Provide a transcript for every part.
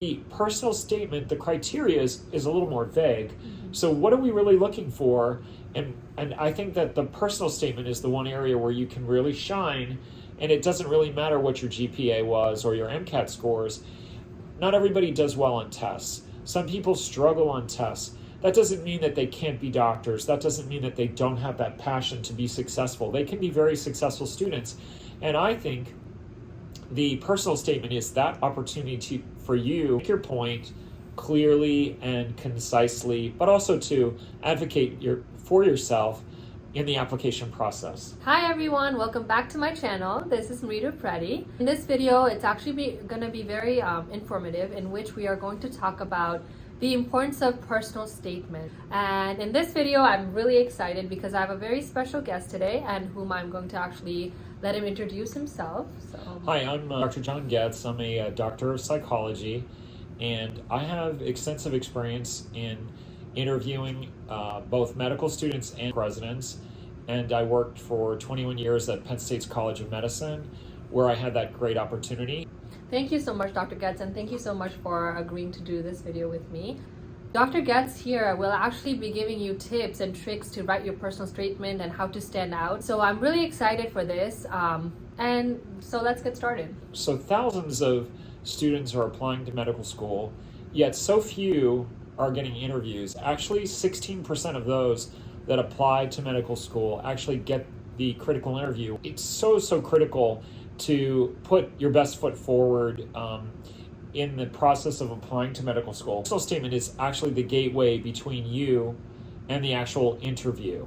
The personal statement, the criteria is a little more vague. So what are we really looking for? And I think that the personal statement is the one area where you can really shine, and it doesn't really matter what your GPA was or your MCAT scores. Not everybody does well on tests. Some people struggle on tests. That doesn't mean that they can't be doctors. That doesn't mean that they don't have that passion to be successful. They can be very successful students. And I think the personal statement is that opportunity for you to make your point clearly and concisely, but also to advocate for yourself in the application process. Hi everyone, welcome back to my channel. This is Mrita Preddy. In this video, it's actually going to be very informative, in which we are going to talk about the importance of personal statement. And in this video, I'm really excited because I have a very special guest today, and whom I'm going to actually let him introduce himself. Hi, I'm Dr. John Getz. I'm a doctor of psychology, and I have extensive experience in interviewing both medical students and residents. And I worked for 21 years at Penn State's College of Medicine, where I had that great opportunity. Thank you so much, Dr. Getz, and thank you so much for agreeing to do this video with me. Dr. Getz here will actually be giving you tips and tricks to write your personal statement and how to stand out. So I'm really excited for this. And so let's get started. So thousands of students are applying to medical school, yet so few are getting interviews. Actually, 16% of those that apply to medical school actually get the critical interview. It's so critical to put your best foot forward in the process of applying to medical school. Personal statement is actually the gateway between you and the actual interview.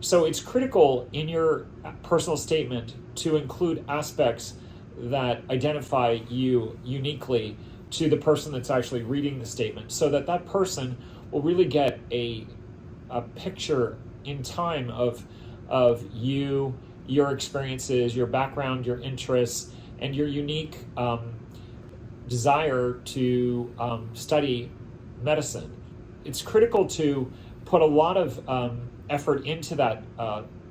So it's critical in your personal statement to include aspects that identify you uniquely to the person that's actually reading the statement, so that that person will really get a picture in time of you, your experiences, your background, your interests, and your unique desire to study medicine. It's critical to put a lot of effort into that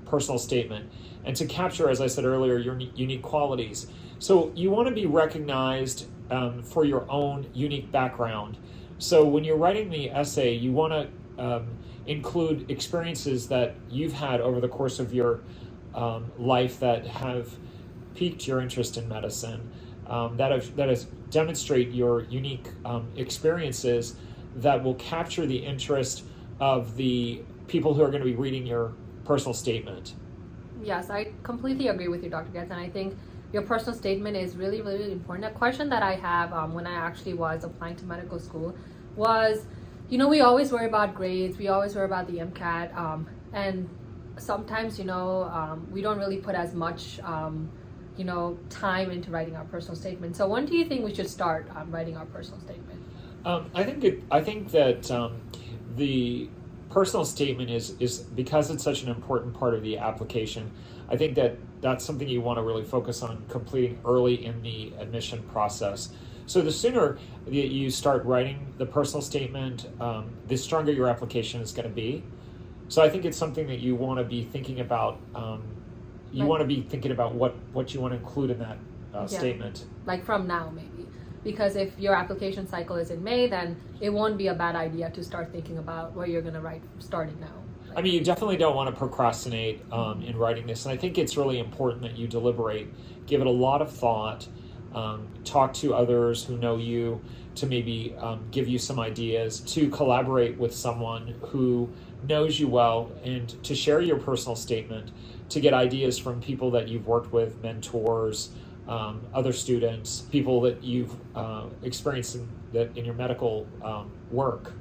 personal statement and to capture, as I said earlier, your unique qualities. So you want to be recognized for your own unique background. So when you're writing the essay, you want to include experiences that you've had over the course of your life that have piqued your interest in medicine, that demonstrate your unique experiences that will capture the interest of the people who are going to be reading your personal statement. Yes, I completely agree with you, Dr. Getz, and I think your personal statement is really important. A question that I have when I actually was applying to medical school was, we always worry about grades, we always worry about the MCAT, and sometimes, we don't really put as much, time into writing our personal statement. So when do you think we should start writing our personal statement? I think that the personal statement is because it's such an important part of the application. I think that that's something you want to really focus on completing early in the admission process. So the sooner that you start writing the personal statement, the stronger your application is going to be. So I think it's something that you want to be thinking about. Want to be thinking about what you want to include in that statement. Like from now, maybe. Because if your application cycle is in May, then it won't be a bad idea to start thinking about what you're going to write starting now. I mean, you definitely don't want to procrastinate in writing this. And I think it's really important that you deliberate, give it a lot of thought, talk to others who know you to maybe give you some ideas, to collaborate with someone who knows you well, and to share your personal statement, to get ideas from people that you've worked with, mentors, other students, people that you've experienced in your medical work,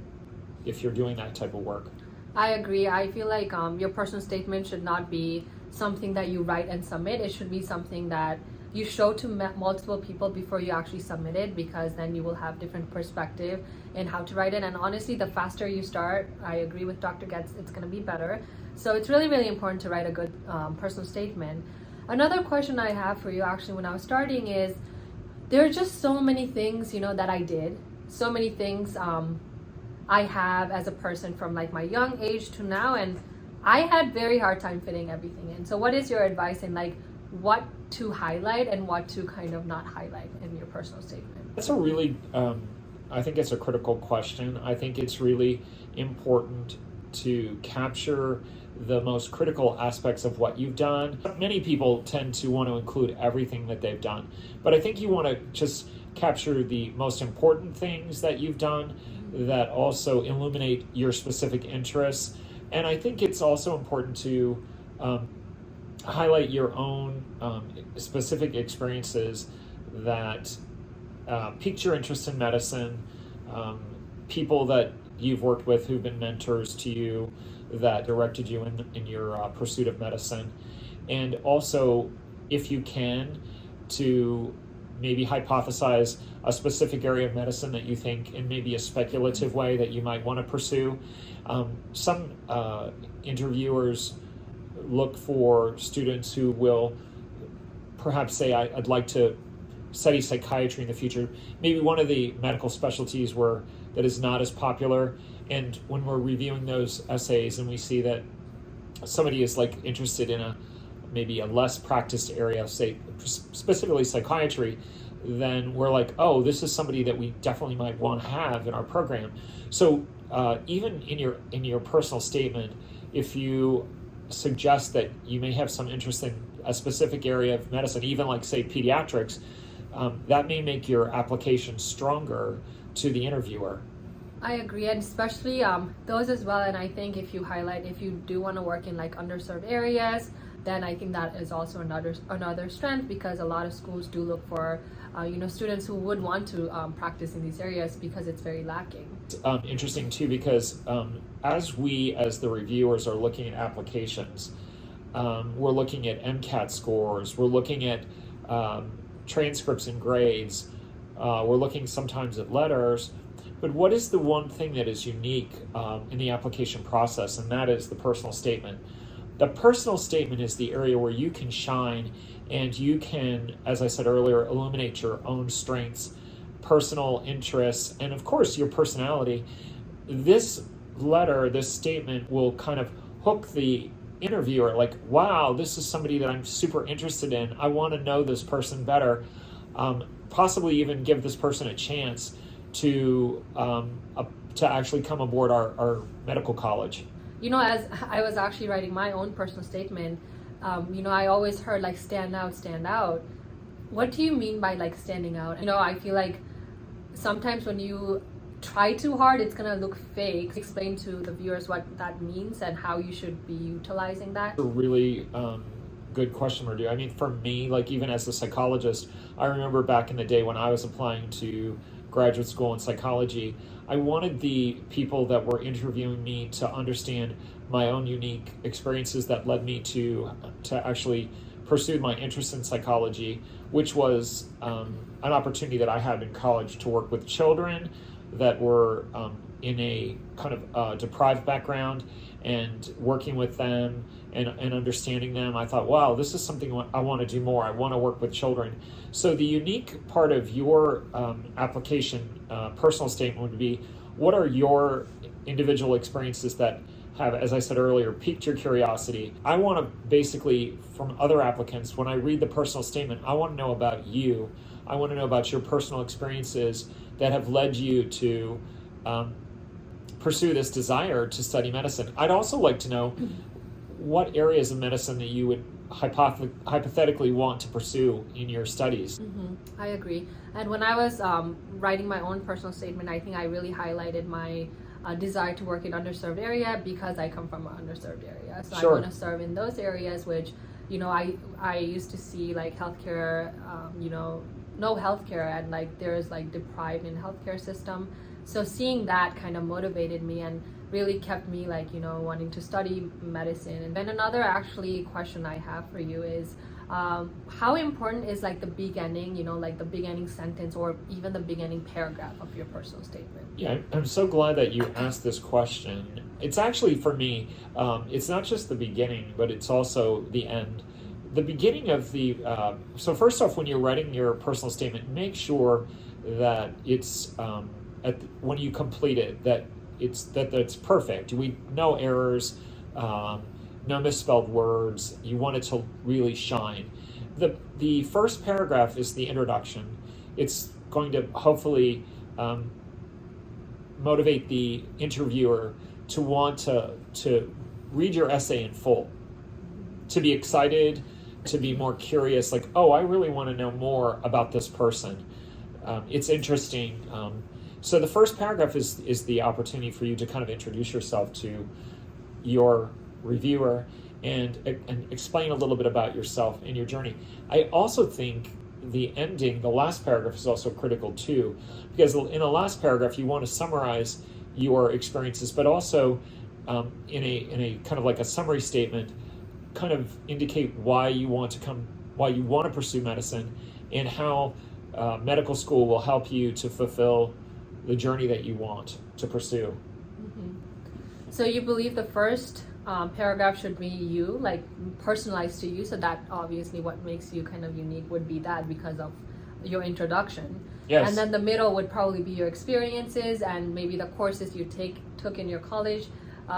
if you're doing that type of work. I agree. I feel like your personal statement should not be something that you write and submit. It should be something that you show to multiple people before you actually submit it, because then you will have different perspective in how to write it. And honestly, the faster you start, I agree with Dr. Getz, it's going to be better. So it's really important to write a good personal statement. Another question I have for you actually when I was starting is, there are just so many things, that I did. So many things I have as a person from like my young age to now, and I had very hard time fitting everything in. So what is your advice in like what to highlight and what to kind of not highlight in your personal statement? That's a really, I think it's a critical question. I think it's really important to capture the most critical aspects of what you've done. Many people tend to want to include everything that they've done, but I think you want to just capture the most important things that you've done that also illuminate your specific interests. And I think it's also important to highlight your own specific experiences that piqued your interest in medicine, people that you've worked with who've been mentors to you that directed you in your pursuit of medicine. And also, if you can, to maybe hypothesize a specific area of medicine that you think in maybe a speculative way that you might want to pursue. Some interviewers look for students who will perhaps say, I'd like to study psychiatry in the future. Maybe one of the medical specialties that is not as popular. And when we're reviewing those essays and we see that somebody is like interested in maybe a less practiced area, say specifically psychiatry, then we're like, oh, this is somebody that we definitely might want to have in our program. So even in your personal statement, if you suggest that you may have some interest in a specific area of medicine, even like say pediatrics, that may make your application stronger to the interviewer. I agree, and especially those as well. And I think if you highlight, if you do want to work in like underserved areas, then I think that is also another strength, because a lot of schools do look for students who would want to practice in these areas because it's very lacking. Interesting too, because as the reviewers are looking at applications, we're looking at MCAT scores, we're looking at transcripts and grades, we're looking sometimes at letters. But what is the one thing that is unique in the application process, and that is the personal statement. The personal statement is the area where you can shine and you can, as I said earlier, illuminate your own strengths, personal interests, and of course your personality. This letter, this statement will kind of hook the interviewer, like, wow, this is somebody that I'm super interested in. I want to know this person better. Possibly even give this person a chance to actually come aboard our medical college. As I was actually writing my own personal statement, I always heard like stand out. What do you mean by like standing out? I feel like sometimes when you try too hard, it's gonna look fake. Explain to the viewers what that means and how you should be utilizing that. A really good question, Madhu. I mean, for me, like even as a psychologist, I remember back in the day when I was applying to graduate school in psychology, I wanted the people that were interviewing me to understand my own unique experiences that led me to actually pursue my interest in psychology, which was an opportunity that I had in college to work with children that were in a kind of deprived background, and working with them and understanding them. I thought, wow, this is something I want to do more. I want to work with children. So the unique part of your application personal statement would be, what are your individual experiences that have, as I said earlier, piqued your curiosity? I want to basically, from other applicants, when I read the personal statement, I want to know about you. I want to know about your personal experiences that have led you to pursue this desire to study medicine. I'd also like to know what areas of medicine that you would hypothetically want to pursue in your studies. I agree. And when I was writing my own personal statement, I think I really highlighted my desire to work in underserved area because I come from an underserved area. So Sure. I want to serve in those areas which, I used to see like healthcare, no healthcare, and like there's like deprived in healthcare system. So seeing that kind of motivated me and really kept me like, wanting to study medicine. And then another actually question I have for you is, how important is like the beginning, like the beginning sentence or even the beginning paragraph of your personal statement? Yeah, I'm so glad that you asked this question. It's actually, for me, it's not just the beginning, but it's also the end. The beginning of so first off, when you're writing your personal statement, make sure that it's, when you complete it, that it's perfect. No errors, no misspelled words. You want it to really shine. The first paragraph is the introduction. It's going to hopefully motivate the interviewer to want to read your essay in full, to be excited, to be more curious, like, oh, I really want to know more about this person. It's interesting. So the first paragraph is the opportunity for you to kind of introduce yourself to your reviewer and explain a little bit about yourself and your journey. I also think the ending, the last paragraph, is also critical too, because in the last paragraph you want to summarize your experiences, but also in a kind of like a summary statement, kind of indicate why you want to pursue medicine, and how medical school will help you to fulfill the journey that you want to pursue. Mm-hmm. So you believe the first paragraph should be you, like personalized to you, so that obviously what makes you kind of unique would be that, because of your introduction. Yes. And then the middle would probably be your experiences and maybe the courses you took in your college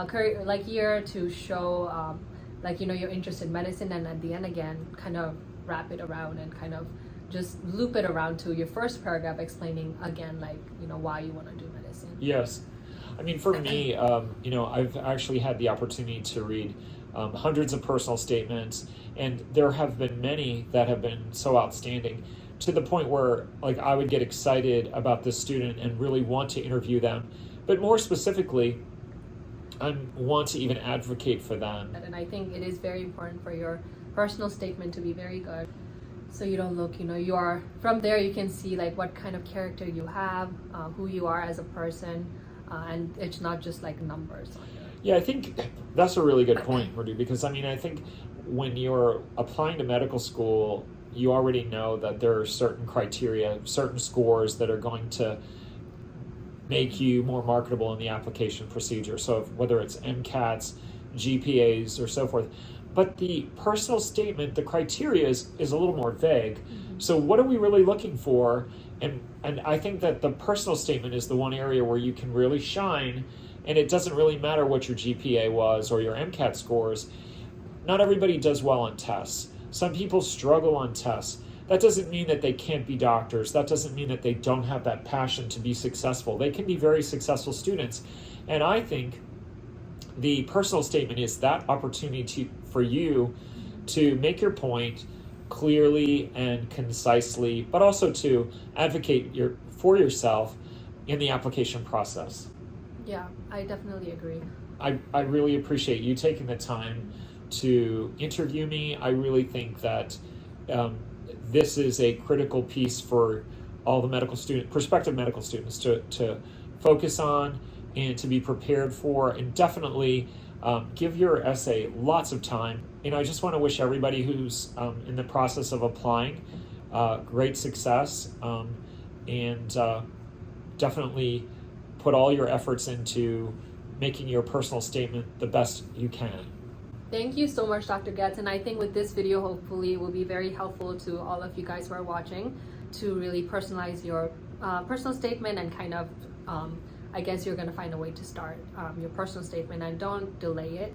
career, like year, to show your interest in medicine. And at the end, again, kind of wrap it around and kind of just loop it around to your first paragraph, explaining again, why you want to do medicine. Yes. I mean, for me, I've actually had the opportunity to read hundreds of personal statements, and there have been many that have been so outstanding, to the point where, like, I would get excited about this student and really want to interview them, but more specifically, I want to even advocate for them. And I think it is very important for your personal statement to be very good, so you don't look, you are, from there you can see like what kind of character you have, who you are as a person, and it's not just like numbers on it. Yeah, I think that's a really good point, Madhu, because I think when you're applying to medical school, you already know that there are certain criteria, certain scores that are going to make you more marketable in the application procedure. So whether it's MCATs, GPAs, or so forth. But the personal statement, the criteria is a little more vague. Mm-hmm. So what are we really looking for? And I think that the personal statement is the one area where you can really shine, and it doesn't really matter what your GPA was or your MCAT scores. Not everybody does well on tests. Some people struggle on tests. That doesn't mean that they can't be doctors. That doesn't mean that they don't have that passion to be successful. They can be very successful students. And I think the personal statement is that opportunity for you to make your point clearly and concisely, but also to advocate for yourself in the application process. Yeah, I definitely agree. I really appreciate you taking the time to interview me. I really think that this is a critical piece for all the prospective medical students to focus on and to be prepared for, and definitely give your essay lots of time. And I just want to wish everybody who's in the process of applying great success, and definitely put all your efforts into making your personal statement the best you can. Thank you so much, Dr. Getz. And I think with this video, hopefully it will be very helpful to all of you guys who are watching to really personalize your personal statement, and kind of, I guess you're going to find a way to start your personal statement, and don't delay it,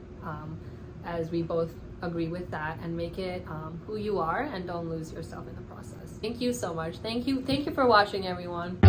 as we both agree with that, and make it who you are, and don't lose yourself in the process. Thank you so much. Thank you for watching, everyone.